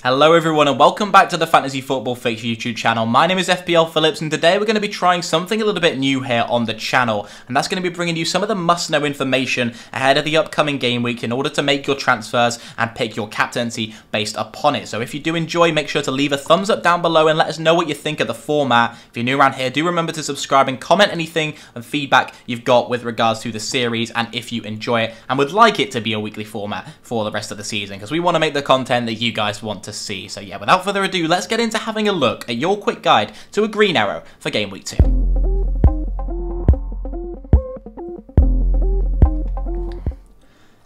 Hello everyone and welcome back to the Fantasy Football Fixtures YouTube channel. My name is FPL Phillips and today we're going to be trying something a little bit new here on the channel, and that's going to be bringing you some of the must-know information ahead of the upcoming game week in order to make your transfers and pick your captaincy based upon it. So if you do enjoy, make sure to leave a thumbs up down below and let us know what you think of the format. If you're new around here, do remember to subscribe and comment anything and feedback you've got with regards to the series and if you enjoy it and would like it to be a weekly format for the rest of the season, because we want to make the content that you guys want to see. So yeah, without further ado, let's get into having a look at your quick guide to a green arrow for game week 2.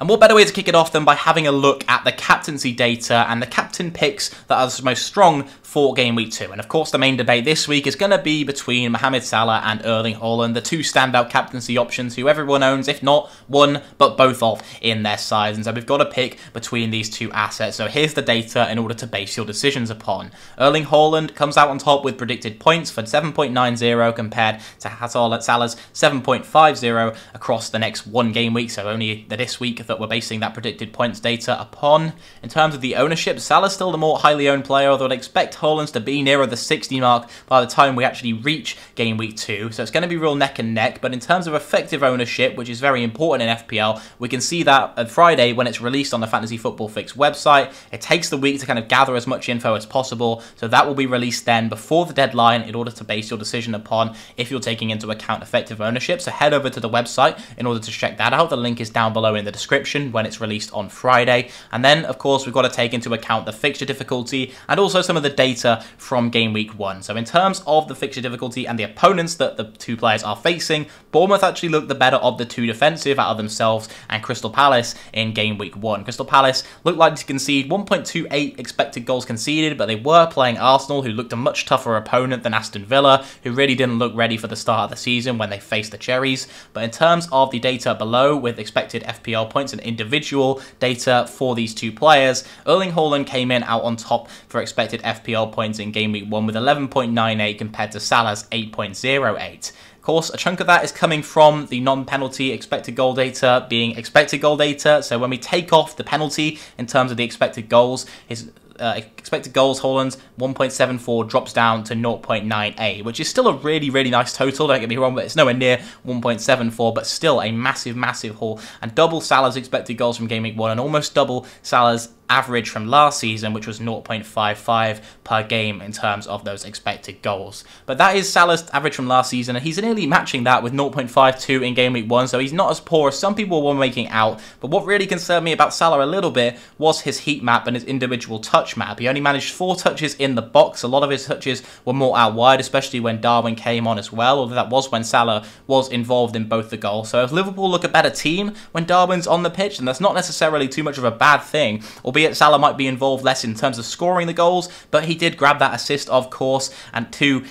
And what better way to kick it off than by having a look at the captaincy data and the captain picks that are most strong for game week 2. And of course, the main debate this week is going to be between Mohamed Salah and Erling Haaland, the two standout captaincy options who everyone owns, if not one, but both of in their sides. And so we've got to pick between these two assets. So here's the data in order to base your decisions upon. Erling Haaland comes out on top with predicted points for 7.90 compared to Salah's 7.50 across the next one game week. So only this week that we're basing that predicted points data upon. In terms of the ownership, Salah's still the more highly owned player, although I'd expect Haaland's to be nearer the 60 mark by the time we actually reach game week 2. So it's going to be real neck and neck. But in terms of effective ownership, which is very important in FPL, we can see that on Friday when it's released on the Fantasy Football Fix website. It takes the week to kind of gather as much info as possible. So that will be released then before the deadline in order to base your decision upon if you're taking into account effective ownership. So head over to the website in order to check that out. The link is down below in the description when it's released on Friday. And then, of course, we've got to take into account the fixture difficulty and also some of the data from game week 1. So in terms of the fixture difficulty and the opponents that the two players are facing, Bournemouth actually looked the better of the two defensive out of themselves and Crystal Palace in game week 1. Crystal Palace looked like to concede 1.28 expected goals conceded, but they were playing Arsenal, who looked a much tougher opponent than Aston Villa, who really didn't look ready for the start of the season when they faced the Cherries. But in terms of the data below with expected FPL points and individual data for these two players, Erling Haaland came in out on top for expected FPL points in game week 1 with 11.98 compared to Salah's 8.08. Of course, a chunk of that is coming from the non-penalty expected goal data being expected goal data. So when we take off the penalty in terms of the expected goals, his expected goals, Haaland's 1.74 drops down to 0.98, which is still a really, really nice total, don't get me wrong, but it's nowhere near 1.74, but still a massive, massive haul, and double Salah's expected goals from game week 1, and almost double Salah's average from last season, which was 0.55 per game in terms of those expected goals. But that is Salah's average from last season, and he's nearly matching that with 0.52 in game week 1, so he's not as poor as some people were making out. But what really concerned me about Salah a little bit was his heat map and his individual touch map. He only managed 4 touches in the box. A lot of his touches were more out wide, especially when Darwin came on as well, although that was when Salah was involved in both the goals. So if Liverpool look a better team when Darwin's on the pitch, then that's not necessarily too much of a bad thing, albeit Salah might be involved less in terms of scoring the goals, but he did grab that assist, of course, and 2,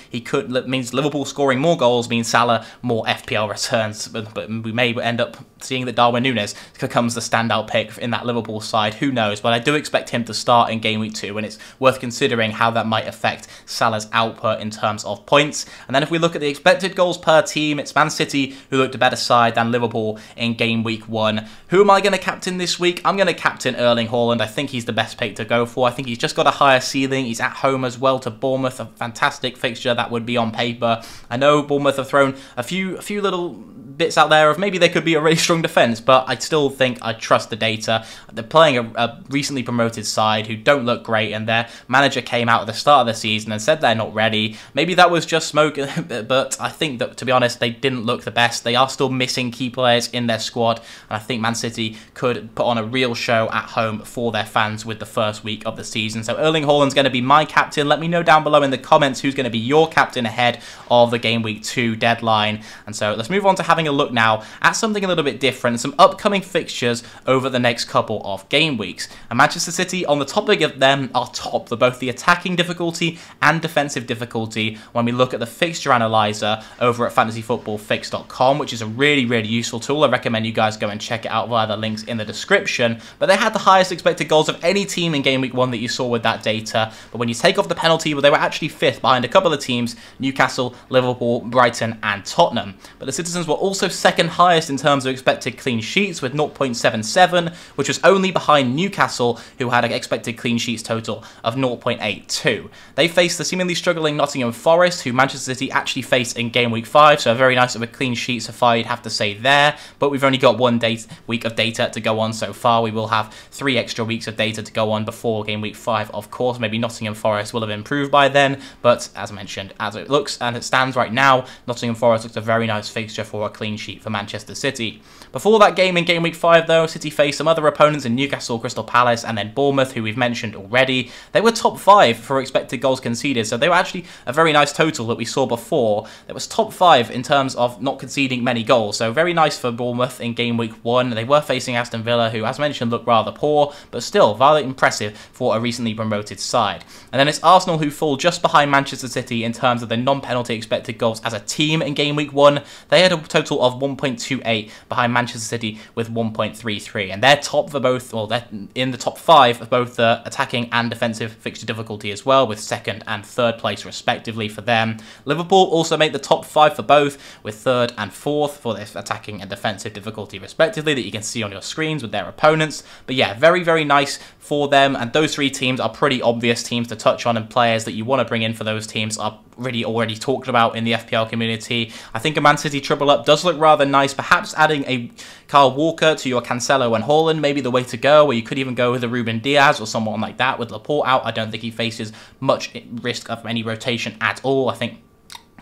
means Liverpool scoring more goals means Salah more FPL returns, but we may end up seeing that Darwin Núñez becomes the standout pick in that Liverpool side, who knows, but I do expect him to start in game week 2, and it's worth considering how that might affect Salah's output in terms of points. And then if we look at the expected goals per team, it's Man City who looked a better side than Liverpool in game week 1. Who am I going to captain this week? I'm going to captain Erling Haaland. I think he's the best pick to go for. I think he's just got a higher ceiling. He's at home as well to Bournemouth, a fantastic fixture that would be on paper. I know Bournemouth have thrown a few little bits out there of maybe they could be a really strong defence, but I still think I trust the data. They're playing a recently promoted side who don't look great, and their manager came out at the start of the season and said they're not ready. Maybe that was just smoke, but I think that, to be honest, they didn't look the best. They are still missing key players in their squad, and I think Man City could put on a real show at home for their fans with the first week of the season. So Erling Haaland's going to be my captain. Let me know down below in the comments who's going to be your captain ahead of the game week 2 deadline. And so let's move on to having a look now at something a little bit different, some upcoming fixtures over the next couple of game weeks. And Manchester City, on the topic of them, are top for both the attacking difficulty and defensive difficulty when we look at the fixture analyzer over at fantasyfootballfix.com, which is a really, really useful tool. I recommend you guys go and check it out via the links in the description. But they had the highest expected goals of any team in game week 1 that you saw with that data. But when you take off the penalty, well, they were actually 5th behind a couple of teams, Newcastle, Liverpool, Brighton and Tottenham. But the Citizens were also 2nd highest in terms of expected clean sheets with 0.77, which was only behind Newcastle, who had an expected clean sheets total of 0.82. They faced the seemingly struggling Nottingham Forest, who Manchester City actually faced in game week 5, so a very nice of a clean sheet so far, you'd have to say there. But we've only got 1 week of data to go on so far. We will have 3 extra weeks of data to go on before game week 5, of course. Maybe Nottingham Forest will have improved by then, but as mentioned, as it looks and it stands right now, Nottingham Forest looks a very nice fixture for a clean sheet for Manchester City. Before that game in game week 5 though, City faced some other opponents in Newcastle, Crystal Palace and then Bournemouth, who we've mentioned already. They were top 5 for expected goals conceded, so they were actually a very nice total that we saw before. It was top 5 in terms of not conceding many goals, so very nice for Bournemouth in game week 1. They were facing Aston Villa, who as mentioned looked rather poor, but still very impressive for a recently promoted side. And then it's Arsenal who fall just behind Manchester City in terms of the non-penalty expected goals as a team in game week 1. They had a total of 1.28 behind Manchester City with 1.33, and they're top for both, well, they're in the top 5 of both the attacking and defensive fixture difficulty as well, with 2nd and 3rd place respectively for them. Liverpool also make the top 5 for both, with 3rd and 4th for their attacking and defensive difficulty respectively, that you can see on your screens with their opponents. But yeah, very, very nice for them, and those 3 teams are pretty obvious teams to touch on, and players that you want to bring in for those teams are really already talked about in the FPL community. I think a Man City triple up does look rather nice. Perhaps adding a Kyle Walker to your Cancelo and Haaland may be the way to go, or you could even go with a Ruben Diaz or someone like that with Laporte out. I don't think he faces much risk of any rotation at all. I think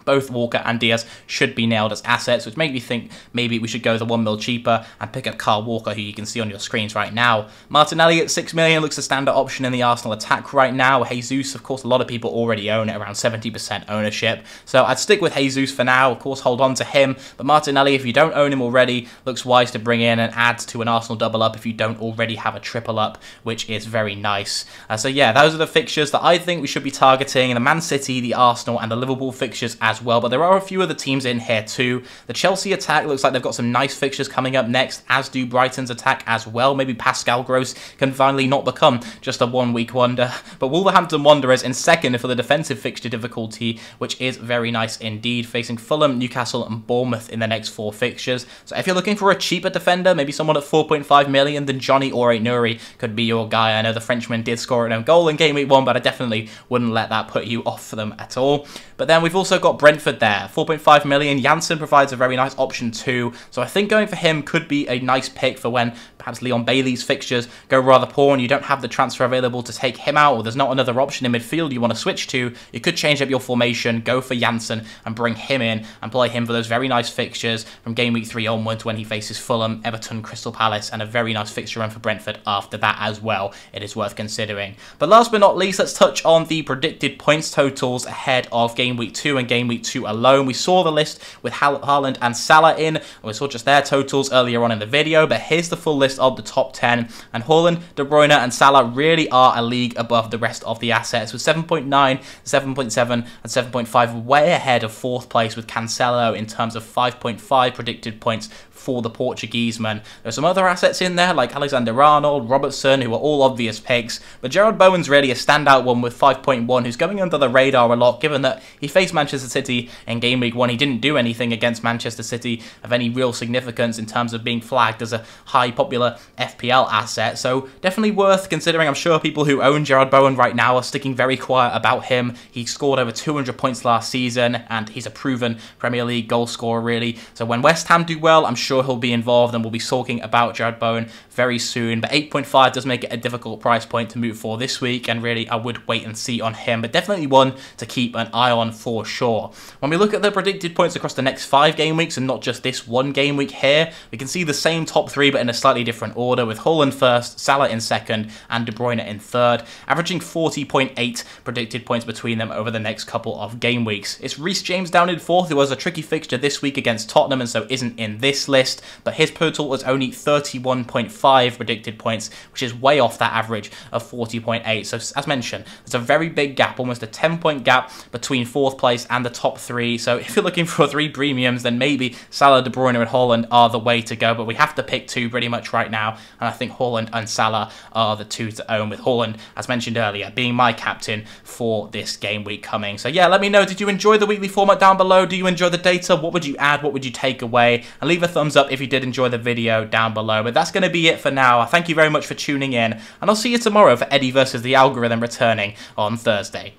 both Walker and Diaz should be nailed as assets, which made me think maybe we should go the 1 mil cheaper and pick up Kyle Walker, who you can see on your screens right now. Martinelli at 6 million looks a standard option in the Arsenal attack right now. Jesus, of course, a lot of people already own it, around 70% ownership. So I'd stick with Jesus for now, of course, hold on to him. But Martinelli, if you don't own him already, looks wise to bring in and add to an Arsenal double up if you don't already have a triple up, which is very nice. So yeah, those are the fixtures that I think we should be targeting: the Man City, the Arsenal, and the Liverpool fixtures as well. But there are a few other teams in here too. The Chelsea attack looks like they've got some nice fixtures coming up next, as do Brighton's attack as well. Maybe Pascal Gross can finally not become just a 1-week wonder. But Wolverhampton Wanderers in 2nd for the defensive fixture difficulty, which is very nice indeed, facing Fulham, Newcastle and Bournemouth in the next 4 fixtures. So if you're looking for a cheaper defender, maybe someone at 4.5 million, then Johnny Ore-Nouri could be your guy. I know the Frenchman did score an own goal in game week 1, but I definitely wouldn't let that put you off for them at all. But then we've also got Brentford there, 4.5 million. Janssen provides a very nice option too, so I think going for him could be a nice pick for when perhaps Leon Bailey's fixtures go rather poor and you don't have the transfer available to take him out, or there's not another option in midfield you want to switch to. You could change up your formation, go for Janssen and bring him in and play him for those very nice fixtures from game week 3 onwards, when he faces Fulham, Everton, Crystal Palace, and a very nice fixture run for Brentford after that as well. It is worth considering. But last but not least, let's touch on the predicted points totals ahead of game week 2 and game week 2 alone. We saw the list with Haaland and Salah in, and we saw just their totals earlier on in the video, but here's the full list of the top 10, and Haaland, De Bruyne and Salah really are a league above the rest of the assets, with 7.9, 7.7 and 7.5 way ahead of 4th place, with Cancelo in terms of 5.5 predicted points for the Portuguese man. There's some other assets in there like Alexander-Arnold, Robertson, who are all obvious picks, but Jarrod Bowen's really a standout one with 5.1, who's going under the radar a lot, given that he faced Manchester City in game week 1. He didn't do anything against Manchester City of any real significance in terms of being flagged as a high popular FPL asset, so definitely worth considering. I'm sure people who own Jarrod Bowen right now are sticking very quiet about him. He scored over 200 points last season, and he's a proven Premier League goal scorer really, so when West Ham do well, I'm sure he'll be involved, and we'll be talking about Jarrod Bowen very soon. But 8.5 does make it a difficult price point to move for this week, and really I would wait and see on him, but definitely one to keep an eye on for sure. When we look at the predicted points across the next 5 game weeks and not just this 1 game week here, we can see the same top 3 but in a slightly different order, with Haaland first, Salah in 2nd and De Bruyne in 3rd, averaging 40.8 predicted points between them over the next couple of game weeks. It's Reece James down in 4th, who has a tricky fixture this week against Tottenham and so isn't in this list, but his total was only 31.5 predicted points, which is way off that average of 40.8. So as mentioned, there's a very big gap, almost a 10-point gap between 4th place and the top 3. So if you're looking for 3 premiums, then maybe Salah, De Bruyne and Haaland are the way to go, but we have to pick 2 pretty much right now, and I think Haaland and Salah are the two to own, with Haaland, as mentioned earlier, being my captain for this game week coming. So yeah, let me know, did you enjoy the weekly format down below? Do you enjoy the data? What would you add? What would you take away? And leave a thumbs up if you did enjoy the video down below. But that's going to be it for now. Thank you very much for tuning in, and I'll see you tomorrow for Eddie versus the algorithm returning on Thursday.